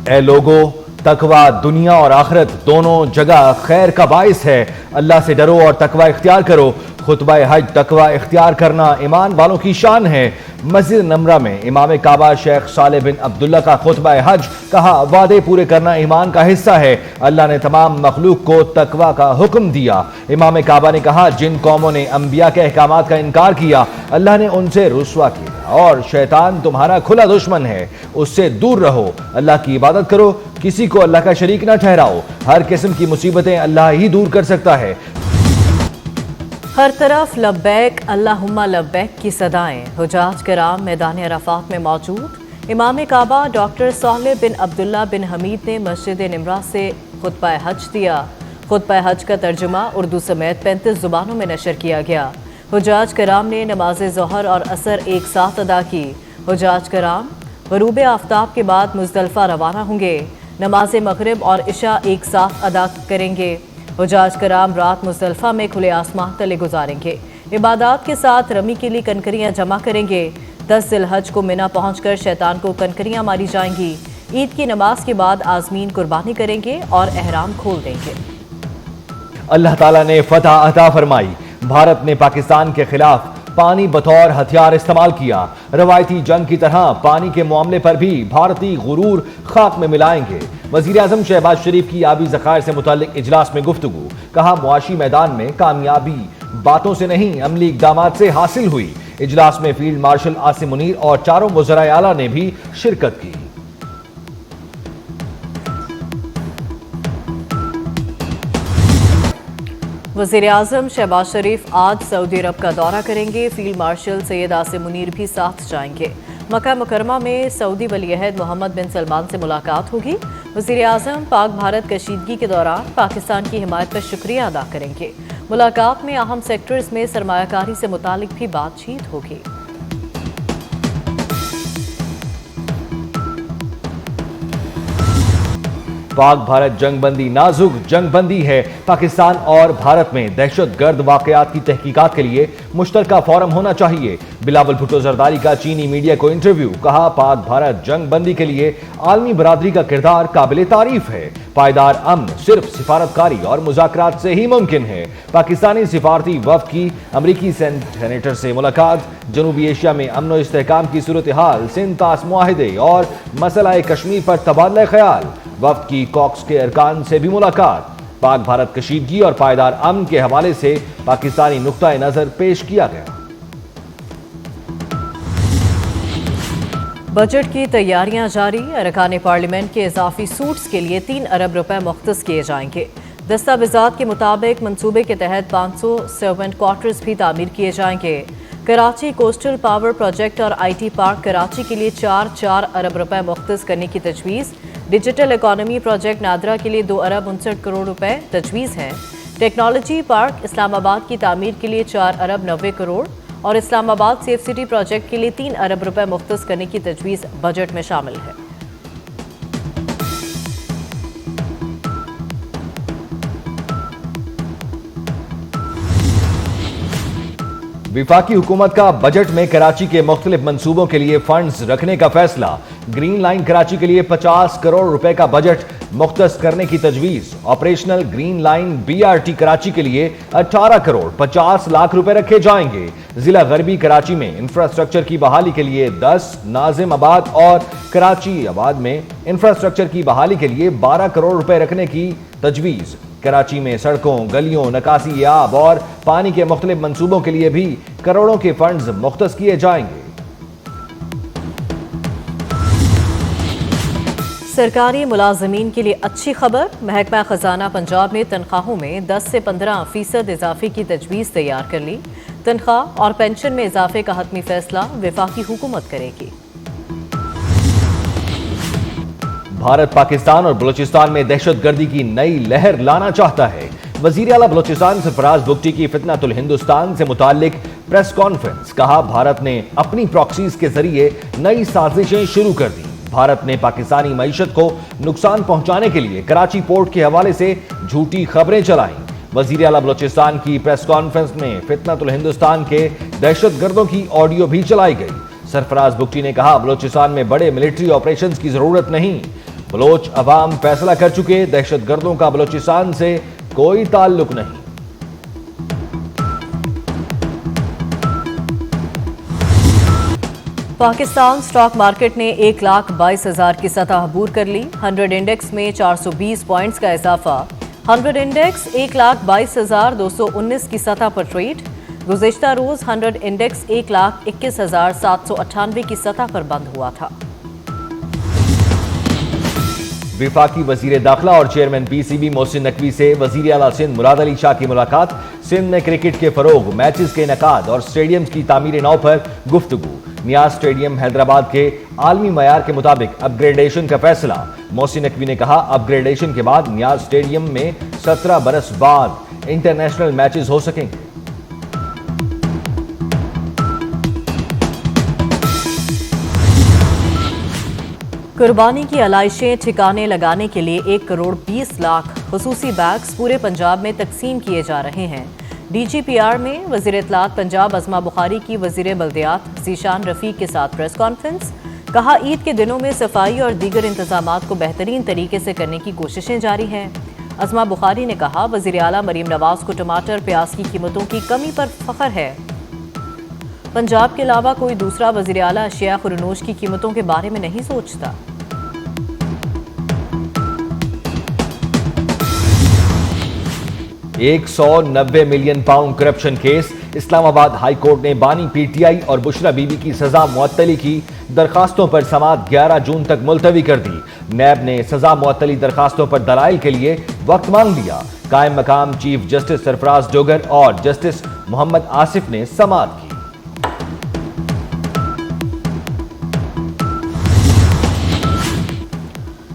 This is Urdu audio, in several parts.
اے لوگو، تقوی دنیا اور آخرت دونوں جگہ خیر کا باعث ہے۔ اللہ سے ڈرو اور تقوی اختیار کرو۔ خطبہ حج تقوی اختیار کرنا ایمان والوں کی شان ہے۔ مسجد نمرہ میں امام کعبہ شیخ صالح بن عبداللہ کا خطبہ حج، کہا وعدے پورے کرنا ایمان کا حصہ ہے۔ اللہ نے تمام مخلوق کو تقوی کا حکم دیا۔ امام کعبہ نے کہا جن قوموں نے انبیاء کے احکامات کا انکار کیا، اللہ نے ان سے رسوا کیا، اور شیطان تمہارا کھلا دشمن ہے، اس سے دور رہو۔ اللہ کی عبادت کرو، کسی کو اللہ کا شریک نہ ٹھہراؤ۔ ہر قسم کی مصیبتیں اللہ ہی دور کر سکتا ہے۔ ہر طرف لبیک اللہم لبیک کی صدائیں۔ حجاج کرام میدان عرفات میں موجود۔ امام کعبہ ڈاکٹر صالح بن عبداللہ بن حمید نے مسجد نمرہ سے خطبہ حج دیا۔ خطبہ حج کا ترجمہ اردو سمیت 35 زبانوں میں نشر کیا گیا۔ حجاج کرام نے نماز ظہر اور عصر ایک ساتھ ادا کی۔ حجاج کرام غروب آفتاب کے بعد مزدلفہ روانہ ہوں گے۔ نماز مغرب اور عشاء ایک ساتھ ادا کریں گے۔ حجاج کرام رات مزدلفہ میں کھلے آسمان تلے گزاریں گے۔ عبادات کے ساتھ رمی کے لیے کنکریاں جمع کریں گے۔ 10 ذی الحج کو منی پہنچ کر شیطان کو کنکریاں ماری جائیں گی۔ عید کی نماز کے بعد عازمین قربانی کریں گے اور احرام کھول دیں گے۔ اللہ تعالیٰ نے فتح عطا فرمائی۔ بھارت نے پاکستان کے خلاف پانی بطور ہتھیار استعمال کیا۔ روایتی جنگ کی طرح پانی کے معاملے پر بھی بھارتی غرور خاک میں ملائیں گے۔ وزیر اعظم شہباز شریف کی آبی ذخائر سے متعلق اجلاس میں گفتگو، کہا معاشی میدان میں کامیابی باتوں سے نہیں عملی اقدامات سے حاصل ہوئی۔ اجلاس میں فیلڈ مارشل عاصم منیر اور چاروں وزرائے اعلیٰ نے بھی شرکت کی۔ وزیر اعظم شہباز شریف آج سعودی عرب کا دورہ کریں گے۔ فیلڈ مارشل سید عاصم منیر بھی ساتھ جائیں گے۔ مکہ مکرمہ میں سعودی ولی عہد محمد بن سلمان سے ملاقات ہوگی۔ وزیر اعظم پاک بھارت کشیدگی کے دوران پاکستان کی حمایت پر شکریہ ادا کریں گے۔ ملاقات میں اہم سیکٹرز میں سرمایہ کاری سے متعلق بھی بات چیت ہوگی۔ پاک بھارت جنگ بندی نازک جنگ بندی ہے۔ پاکستان اور بھارت میں دہشت گرد واقعات کی تحقیقات کے لیے مشترکہ فورم ہونا چاہیے۔ بلاول بھٹو زرداری کا چینی میڈیا کو انٹرویو، کہا پاک بھارت جنگ بندی کے لیے عالمی برادری کا کردار قابل تعریف ہے۔ پائیدار امن صرف سفارتکاری اور مذاکرات سے ہی ممکن ہے۔ پاکستانی سفارتی وفد کی امریکی سینیٹر سے ملاقات۔ جنوبی ایشیا میں امن و استحکام کی صورتحال، سندھ طاس معاہدے اور مسئلہ کشمیر پر تبادلہ خیال۔ وفد کی کوکس کے ارکان سے بھی ملاقات۔ پاک بھارت کشیدگی اور پائیدار امن کے حوالے سے پاکستانی نقطہ نظر پیش کیا گیا۔ بجٹ کی تیاریاں جاری۔ ارکان پارلیمنٹ کے اضافی سوٹس کے لیے 3 ارب روپے مختص کیے جائیں گے۔ دستاویزات کے مطابق منصوبے کے تحت 500 سرونٹ کوارٹرز بھی تعمیر کیے جائیں گے۔ کراچی کوسٹل پاور پروجیکٹ اور آئی ٹی پارک کراچی کے لیے 4 ارب روپے مختص کرنے کی تجویز۔ ڈیجیٹل اکانومی پروجیکٹ نادرا کے لیے 2 ارب 59 کروڑ روپے تجویز ہیں۔ ٹیکنالوجی پارک اسلام آباد کی تعمیر کے لیے 4 ارب 90 کروڑ اور اسلام آباد سیف سٹی پروجیکٹ کے لیے 3 ارب روپے مختص کرنے کی تجویز بجٹ میں شامل ہے۔ وفاقی حکومت کا بجٹ میں کراچی کے مختلف منصوبوں کے لیے فنڈز رکھنے کا فیصلہ۔ گرین لائن کراچی کے لیے 50 کروڑ روپے کا بجٹ مختص کرنے کی تجویز۔ Operational green line BRT Karachi کے لیے 18 کروڑ 50 لاکھ روپے رکھے جائیں گے۔ ضلع غربی کراچی میں انفراسٹرکچر کی بحالی کے لیے 10، ناظم آباد اور کراچی آباد میں انفراسٹرکچر کی بحالی کے لیے 12 کروڑ روپے رکھنے کی تجویز۔ کراچی میں سڑکوں، گلیوں، نکاسی آب اور پانی کے مختلف منصوبوں کے لیے بھی کروڑوں کے فنڈز مختص کیے جائیں گے۔ سرکاری ملازمین کے لیے اچھی خبر۔ محکمہ خزانہ پنجاب نے تنخواہوں میں 10 سے 15% اضافے کی تجویز تیار کر لی۔ تنخواہ اور پینشن میں اضافے کا حتمی فیصلہ وفاقی حکومت کرے گی۔ بھارت پاکستان اور بلوچستان میں دہشت گردی کی نئی لہر لانا چاہتا ہے۔ وزیر اعلیٰ بلوچستان سرفراز بگٹی کی فتنۃ الہندوستان سے متعلق پریس کانفرنس، کہا بھارت نے اپنی پراکسیز کے ذریعے نئی سازشیں شروع کر دی۔ بھارت نے پاکستانی معیشت کو نقصان پہنچانے کے لیے کراچی پورٹ کے حوالے سے جھوٹی خبریں چلائیں۔ وزیر اعلیٰ بلوچستان کی پریس کانفرنس میں فتنۃ الہندوستان کے دہشت گردوں کی آڈیو بھی چلائی گئی۔ سرفراز بگٹی نے کہا بلوچستان میں بڑے ملٹری آپریشنز کی ضرورت نہیں، بلوچ عوام فیصلہ کر چکے، دہشت گردوں کا بلوچستان سے کوئی تعلق نہیں۔ پاکستان سٹاک مارکیٹ نے 1,22,000 کی سطح عبور کر لی۔ 100 انڈیکس میں 420 پوائنٹس کا اضافہ۔ 100 انڈیکس 1,22,219 کی سطح پر ٹریڈ۔ گزشتہ روز 100 انڈیکس 1,21,798 کی سطح پر بند ہوا تھا۔ وفاقی وزیر داخلہ اور chairman P C B Mohsin Naqvi سے وزیر اعلیٰ سندھ مراد علی شاہ کی ملاقات۔ سندھ میں کرکٹ کے فروغ، میچز کے انعقاد اور سٹیڈیمز کی تعمیر نو پر گفتگو۔ نیاز سٹیڈیم حیدرآباد کے عالمی معیار کے مطابق اپ گریڈیشن کا فیصلہ۔ محسن نقوی نے کہا، اپ گریڈیشن کے بعد نیاز سٹیڈیم میں 17 برس بعد انٹرنیشنل میچز ہو سکیں گے۔ قربانی کی علائشیں ٹھکانے لگانے کے لیے 1,20,00,000 خصوصی بیگز پورے پنجاب میں تقسیم کیے جا رہے ہیں۔ ڈی جی پی آر میں وزیر اطلاعات پنجاب عظمہ بخاری کی وزیر بلدیات ذیشان رفیق کے ساتھ پریس کانفرنس۔ کہا، عید کے دنوں میں صفائی اور دیگر انتظامات کو بہترین طریقے سے کرنے کی کوششیں جاری ہیں۔ عظمہ بخاری نے کہا، وزیر اعلیٰ مریم نواز کو ٹماٹر پیاز کی قیمتوں کی کمی پر فخر ہے۔ پنجاب کے علاوہ کوئی دوسرا وزیر اعلیٰ اشیاء خورنوش کی قیمتوں کے بارے میں نہیں سوچتا۔ £190 ملین کرپشن کیس۔ اسلام آباد ہائی کورٹ نے بانی پی ٹی آئی اور بشرا بی بی کی سزا معطلی کی درخواستوں پر سماعت 11 جون تک ملتوی کر دی۔ نیب نے سزا معطلی درخواستوں پر دلائل کے لیے وقت مانگ لیا۔ قائم مقام چیف جسٹس سرفراز ڈوگر اور جسٹس محمد آصف نے سماعت کی۔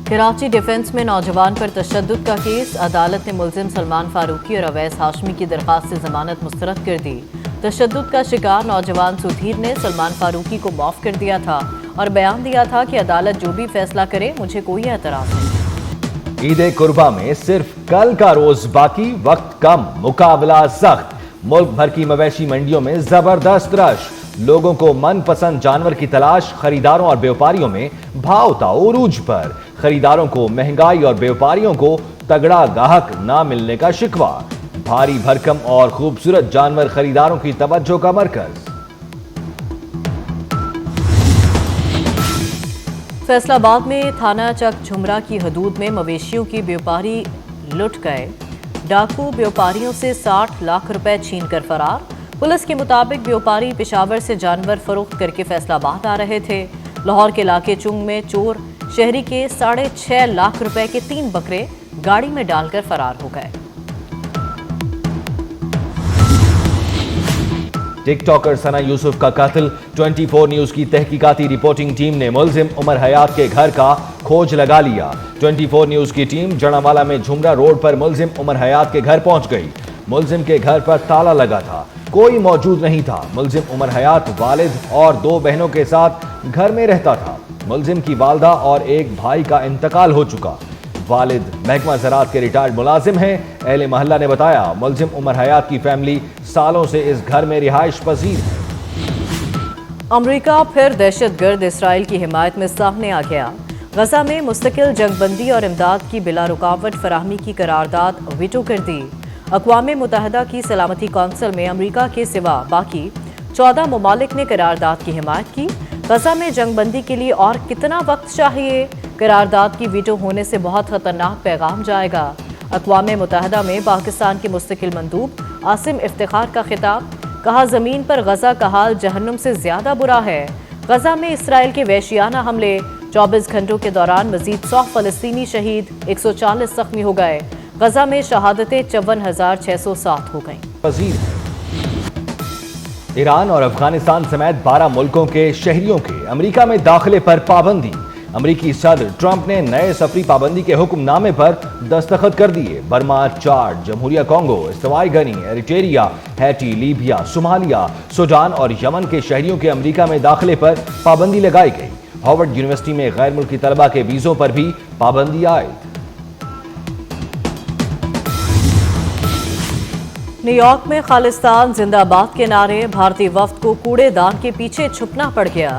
کراچی ڈیفنس میں نوجوان پر تشدد کا کیس۔ عدالت نے ملزم سلمان فاروقی اور اویس ہاشمی کی درخواست سے ضمانت مسترد کر دی۔ تشدد کا شکار نوجوان سدھیر نے سلمان فاروقی کو معاف کر دیا تھا اور بیان دیا تھا کہ عدالت جو بھی فیصلہ کرے مجھے کوئی اعتراض نہیں۔ عید قربہ میں صرف کل کا روز باقی، وقت کم، مقابلہ سخت۔ ملک بھر کی مویشی منڈیوں میں زبردست رش۔ لوگوں کو من پسند جانور کی تلاش۔ خریداروں اور بیوپاریوں میں بھاؤ تاؤ عروج پر۔ خریداروں کو مہنگائی اور بیوپاریوں کو تگڑا گاہک نہ ملنے کا شکوہ۔ بھاری بھرکم اور خوبصورت جانور خریداروں کی توجہ کا مرکز۔ فیصل آباد میں تھانہ چک جھمرا کی حدود میں مویشیوں کی بیوپاری لٹ گئے۔ ڈاکو بیوپاریوں سے 60 لاکھ روپے چھین کر فرار۔ پولیس کے مطابق بیوپاری پشاور سے جانور فروخت کر کے فیصل آباد آ رہے تھے۔ لاہور کے علاقے چنگ میں چور شہری کے 6.5 لاکھ روپے کے 3 بکرے گاڑی میں ڈال کر فرار ہو گئے۔ ٹک ٹاکر ثنا یوسف کا قتل۔ 24 نیوز کی تحقیقاتی رپورٹنگ ٹیم نے ملزم عمر حیات کے گھر کا کھوج لگا لیا۔ 24 نیوز کی ٹیم جڑاوالا میں جھمرا روڈ پر ملزم عمر حیات کے گھر پہنچ گئی۔ ملزم کے گھر پر تالا لگا تھا، کوئی موجود نہیں تھا۔ ملزم عمر حیات والد اور 2 بہنوں کے ساتھ گھر میں رہتا تھا۔ ملزم کی والدہ اور ایک بھائی کا انتقال ہو چکا۔ والد محکمہ زراعت کے ریٹائرڈ ملازم ہیں۔ اہل محلہ نے بتایا، ملزم عمر حیات کی فیملی سالوں سے اس گھر میں رہائش پذیر ہے۔ امریکہ پھر دہشت گرد اسرائیل کی حمایت میں سامنے آ گیا۔ غزہ میں مستقل جنگ بندی اور امداد کی بلا رکاوٹ فراہمی کی قرارداد ویٹو کر دی۔ اقوام متحدہ کی سلامتی کونسل میں امریکہ کے سوا باقی 14 ممالک نے قرارداد کی حمایت کی۔ غزہ میں جنگ بندی کے لیے اور کتنا وقت چاہیے؟ قرارداد کی ویٹو ہونے سے بہت خطرناک پیغام جائے گا۔ اقوام متحدہ میں پاکستان کے مستقل مندوب عاصم افتخار کا خطاب۔ کہا، زمین پر غزہ کا حال جہنم سے زیادہ برا ہے۔ غزہ میں اسرائیل کے وحشیانہ حملے، 24 گھنٹوں کے دوران مزید 100 فلسطینی شہید، 140 زخمی ہو گئے۔ غزہ میں شہادتیں 54,607 ہو گئیں۔ ایران اور افغانستان سمیت 12 ملکوں کے شہریوں کے امریکہ میں داخلے پر پابندی۔ امریکی صدر ٹرمپ نے نئے سفری پابندی کے حکم نامے پر دستخط کر دیے۔ برما، چاڈ، جمہوریہ کانگو، استوائی گنی، Eritrea, Haiti, Libya, Somalia, Sudan اور یمن کے شہریوں کے امریکہ میں داخلے پر پابندی لگائی گئی۔ ہارورڈ یونیورسٹی میں غیر ملکی طلبہ کے ویزوں پر بھی پابندی عائد۔ نیو یارک میں خالصتان زندہ باد کے نعرے، بھارتی وفد کو کوڑے دان کے پیچھے چھپنا پڑ گیا۔